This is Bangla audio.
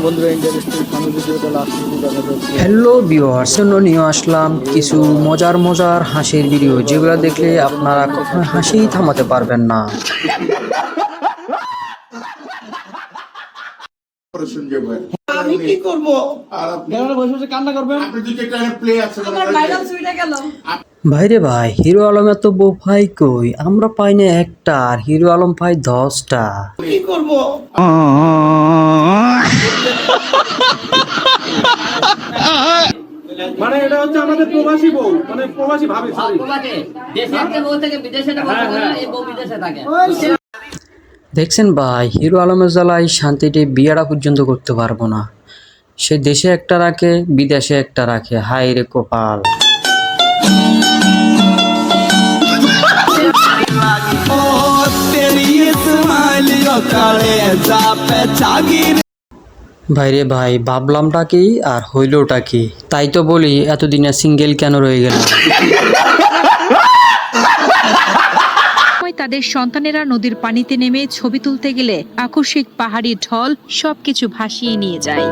বন্ধুরা ইন্টারেস্টেড সামনে ভিডিওটা লাস্ট অবধি দেখা যাচ্ছে। হ্যালো ভিউয়ার্স, জন্য নিয়ে আসলাম কিছু মজার মজার হাসির ভিডিও, যেগুলো দেখলে আপনারা কখনো হাসিই থামাতে পারবেন না। আমি কি করব? গ্রামে বসে বসে কান্না করবেন? আমার ভাইরাল সুইটা গেল। ভাইরে ভাই, হিরো আলমের তো বউ ভাই কই, আমরা পাই না একটা, আর হিরো আলম পাই 10টা। কি করব? মানে এটা হচ্ছে আমাদের প্রবাসী বউ, মানে প্রবাসী ভাবি। দেশের বউ থেকে বিদেশে এই বউ বিদেশে থাকে। দেখছেন ভাই, হিরো আলমের জ্বালায় শান্তিতে বিয়েটা পর্যন্ত করতে পারবো না। সে দেশে একটা রাখে, বিদেশে একটা রাখে, হায় রে কপাল। ভাইরে ভাই, ভাবলামটা কি আর হইলটা কি, তাই তো বলি এতদিনে সিঙ্গেল কেন রয়ে গেল। তাদের সন্তানেরা নদীর পানিতে নেমে ছবি তুলতে গেলে আকস্মিক পাহাড়ি ঢল সবকিছু ভাসিয়ে নিয়ে যায়।